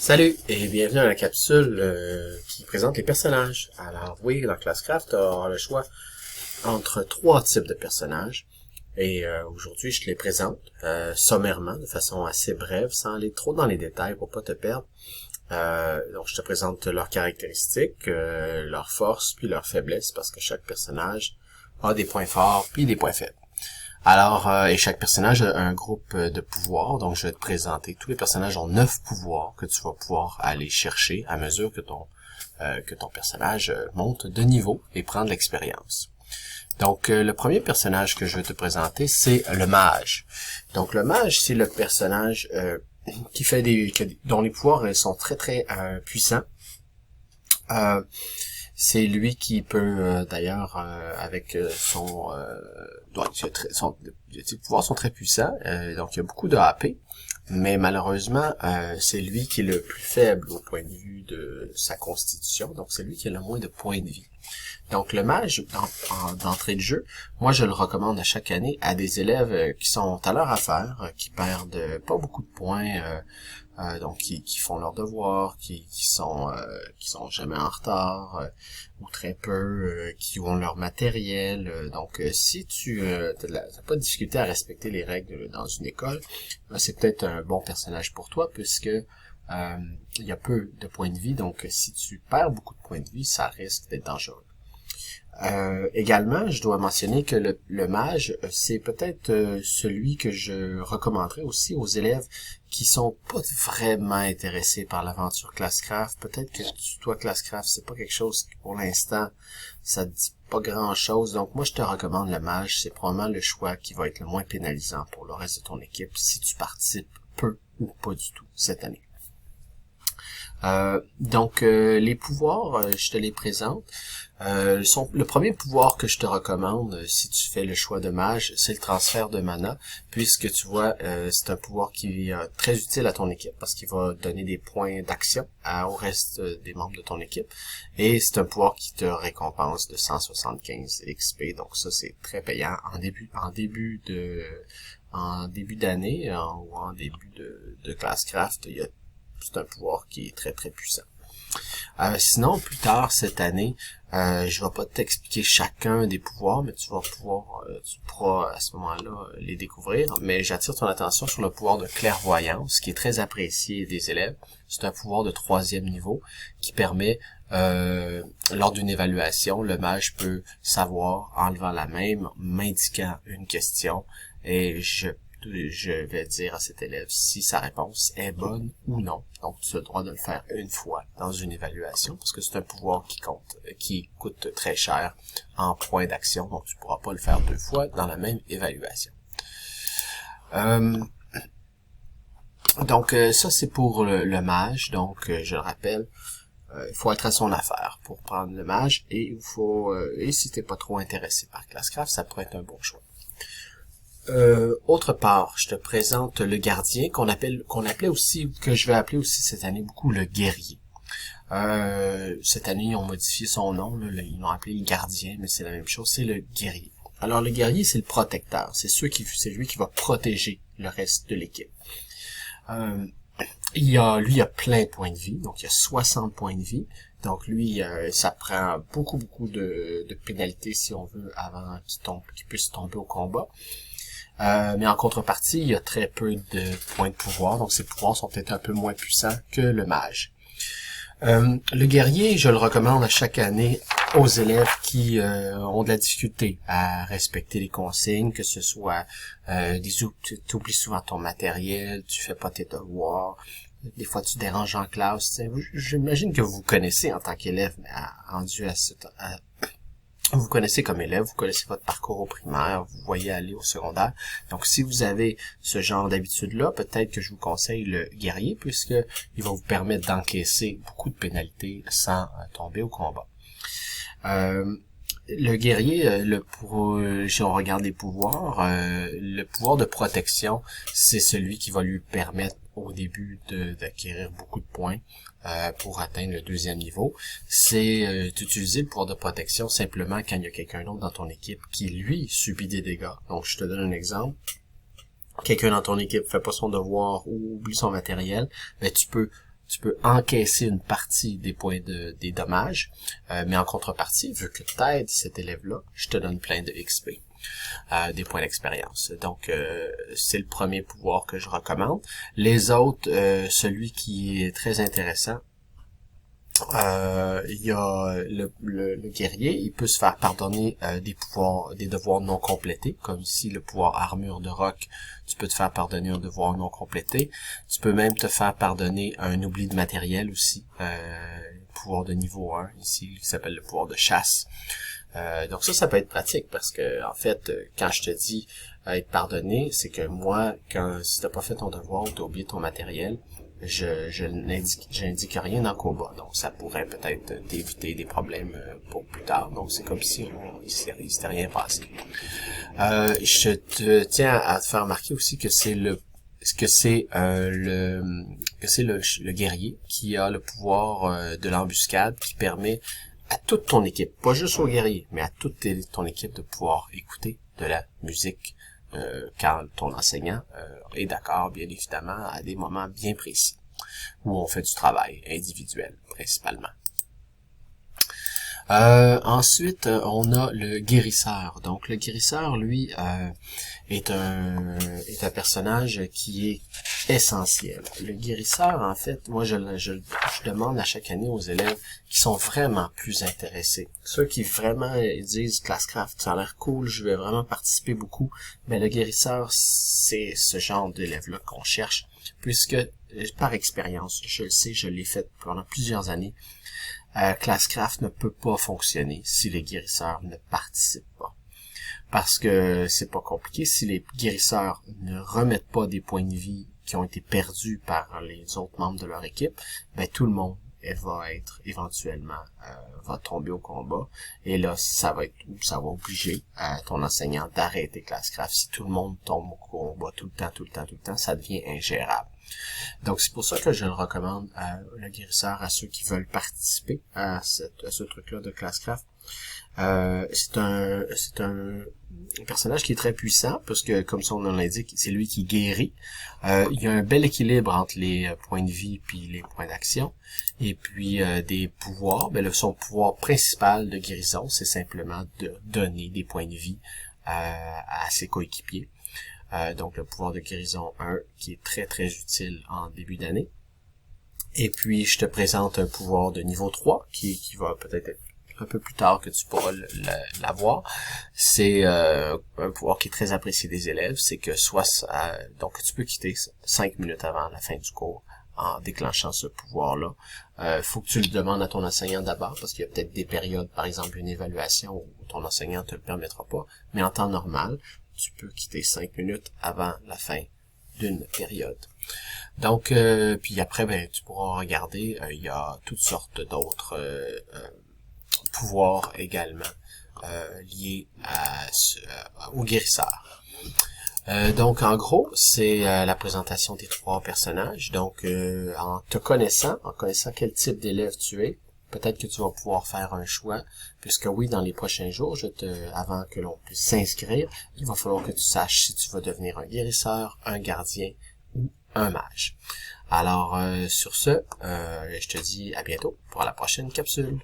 Salut et bienvenue à la capsule qui présente les personnages. Alors oui, dans Classcraft, tu auras le choix entre trois types de personnages. Et aujourd'hui, je te les présente sommairement, de façon assez brève, sans aller trop dans les détails pour pas te perdre. Donc je te présente leurs caractéristiques, leurs forces, puis leurs faiblesses, parce que chaque personnage a des points forts puis des points faibles. Alors, et chaque personnage a un groupe de pouvoirs, donc je vais te présenter. Tous les personnages ont 9 pouvoirs que tu vas pouvoir aller chercher à mesure que ton personnage monte de niveau et prend de l'expérience. Donc, le premier personnage que je vais te présenter, c'est le mage. Donc, le mage, c'est le personnage qui fait dont les pouvoirs sont très très puissants. C'est lui qui peut, d'ailleurs, avec ses pouvoirs sont très puissants, donc il y a beaucoup de AP, mais malheureusement, c'est lui qui est le plus faible au point de vue de sa constitution, donc c'est lui qui a le moins de points de vie. Donc le mage, d'entrée de jeu, moi je le recommande à chaque année à des élèves qui sont à leur affaire, qui perdent pas beaucoup de points, donc qui font leurs devoirs, qui sont jamais en retard ou très peu, qui ont leur matériel. Donc si tu t'as pas de difficulté à respecter les règles dans une école, c'est peut-être un bon personnage pour toi puisque il y a peu de points de vie. Donc si tu perds beaucoup de points de vie, ça risque d'être dangereux. Également, je dois mentionner que le mage, c'est peut-être celui que je recommanderais aussi aux élèves qui sont pas vraiment intéressés par l'aventure Classcraft. Peut-être que toi, Classcraft, c'est pas quelque chose qui, pour l'instant, ça te dit pas grand-chose. Donc, moi, je te recommande le mage. C'est probablement le choix qui va être le moins pénalisant pour le reste de ton équipe si tu participes peu ou pas du tout cette année. Donc, les pouvoirs, je te les présente. Le premier pouvoir que je te recommande, si tu fais le choix de mage, c'est le transfert de mana, puisque tu vois, c'est un pouvoir qui est très utile à ton équipe, parce qu'il va donner des points d'action au reste des membres de ton équipe, et c'est un pouvoir qui te récompense de 175 XP, donc ça c'est très payant en début d'année ou en début de Classcraft. C'est un pouvoir qui est très très puissant. Sinon, plus tard cette année, je vais pas t'expliquer chacun des pouvoirs, mais tu pourras à ce moment-là les découvrir. Mais j'attire ton attention sur le pouvoir de clairvoyance, qui est très apprécié des élèves. C'est un pouvoir de 3e niveau qui permet, lors d'une évaluation, le mage peut savoir, en levant la main, m'indiquant une question, et je vais dire à cet élève si sa réponse est bonne ou non. Donc, tu as le droit de le faire une fois dans une évaluation, parce que c'est un pouvoir qui coûte très cher en points d'action, donc tu pourras pas le faire 2 fois dans la même évaluation. Donc, ça c'est pour le mage. Donc, je le rappelle, il faut être à son affaire pour prendre le mage, et et si t'es pas trop intéressé par Classcraft, ça pourrait être un bon choix. Autre part, je te présente le gardien que je vais appeler aussi cette année beaucoup le guerrier. Cette année, ils ont modifié son nom, là, ils l'ont appelé le gardien, mais c'est la même chose, c'est le guerrier. Alors le guerrier, c'est le protecteur, c'est lui qui va protéger le reste de l'équipe. Il a plein de points de vie, donc il a 60 points de vie. Donc lui, ça prend beaucoup de pénalités si on veut avant qu'il puisse tomber au combat. Mais en contrepartie, il y a très peu de points de pouvoir, donc ses pouvoirs sont peut-être un peu moins puissants que le mage. Le guerrier, je le recommande à chaque année aux élèves qui ont de la difficulté à respecter les consignes, que ce soit tu oublies souvent ton matériel, tu fais pas tes devoirs, des fois tu déranges en classe. J'imagine que vous connaissez en tant qu'élève, mais vous connaissez comme élève, vous connaissez votre parcours au primaire, vous voyez aller au secondaire. Donc, si vous avez ce genre d'habitude-là, peut-être que je vous conseille le guerrier, puisque il va vous permettre d'encaisser beaucoup de pénalités sans tomber au combat. Le guerrier, si on regarde les pouvoirs, le pouvoir de protection, c'est celui qui va lui permettre au début d'acquérir beaucoup de points pour atteindre le 2e niveau. C'est d'utiliser le pouvoir de protection simplement quand il y a quelqu'un d'autre dans ton équipe qui, lui, subit des dégâts. Donc, je te donne un exemple. Quelqu'un dans ton équipe fait pas son devoir ou oublie son matériel, ben tu peux tu peux encaisser une partie des points des dommages, mais en contrepartie, vu que tu aides cet élève-là, je te donne plein de XP. Des points d'expérience. Donc, c'est le premier pouvoir que je recommande. Les autres, celui qui est très intéressant, il y a le guerrier, il peut se faire pardonner des devoirs non complétés, comme ici le pouvoir armure de roc, tu peux te faire pardonner un devoir non complété. Tu peux même te faire pardonner un oubli de matériel aussi, pouvoir de niveau 1, ici, qui s'appelle le pouvoir de chasse. Donc ça peut être pratique parce que en fait, quand je te dis être pardonné, c'est que moi, si t'as pas fait ton devoir ou t'as oublié ton matériel, j'indique rien dans le combat. Donc ça pourrait peut-être t'éviter des problèmes pour plus tard. Donc c'est comme si il s'était rien passé. Je te tiens à te faire remarquer aussi que c'est le guerrier qui a le pouvoir de l'embuscade qui permet à toute ton équipe, pas juste aux guerriers, mais à toute ton équipe de pouvoir écouter de la musique quand ton enseignant est d'accord, bien évidemment, à des moments bien précis où on fait du travail individuel, principalement. Ensuite, on a le guérisseur. Donc, le guérisseur, lui, est un personnage qui est essentiel. Le guérisseur, en fait, moi, je demande à chaque année aux élèves qui sont vraiment plus intéressés. Ceux qui vraiment disent Classcraft, ça a l'air cool, je vais vraiment participer beaucoup. Mais le guérisseur, c'est ce genre d'élève-là qu'on cherche, puisque, par expérience, je le sais, je l'ai fait pendant plusieurs années, Classcraft ne peut pas fonctionner si les guérisseurs ne participent pas. Parce que c'est pas compliqué. Si les guérisseurs ne remettent pas des points de vie qui ont été perdus par les autres membres de leur équipe, ben tout le monde va être éventuellement va tomber au combat. Et là, ça va obliger ton enseignant d'arrêter Classcraft. Si tout le monde tombe au combat tout le temps, ça devient ingérable. Donc, c'est pour ça que je le recommande le guérisseur à ceux qui veulent participer à ce truc-là de Classcraft. C'est un personnage qui est très puissant parce que, comme son nom l'indique, c'est lui qui guérit. Il y a un bel équilibre entre les points de vie puis les points d'action. Et puis des pouvoirs. Ben, son pouvoir principal de guérison, c'est simplement de donner des points de vie à ses coéquipiers. Donc le pouvoir de guérison 1 qui est très très utile en début d'année. Et puis je te présente un pouvoir de niveau 3 qui va peut-être être un peu plus tard que tu pourras l'avoir. C'est un pouvoir qui est très apprécié des élèves, c'est que donc tu peux quitter 5 minutes avant la fin du cours en déclenchant ce pouvoir-là. Faut que tu le demandes à ton enseignant d'abord, parce qu'il y a peut-être des périodes, par exemple une évaluation où ton enseignant te le permettra pas, mais en temps normal, tu peux quitter 5 minutes avant la fin d'une période. Donc, puis après, ben, tu pourras regarder, il y a toutes sortes d'autres pouvoirs également liés au guérisseur. Donc, en gros, c'est la présentation des 3 personnages. Donc, en connaissant quel type d'élève tu es, peut-être que tu vas pouvoir faire un choix, puisque oui, dans les prochains jours, avant que l'on puisse s'inscrire, il va falloir que tu saches si tu vas devenir un guérisseur, un gardien ou un mage. Alors, sur ce, je te dis à bientôt pour la prochaine capsule.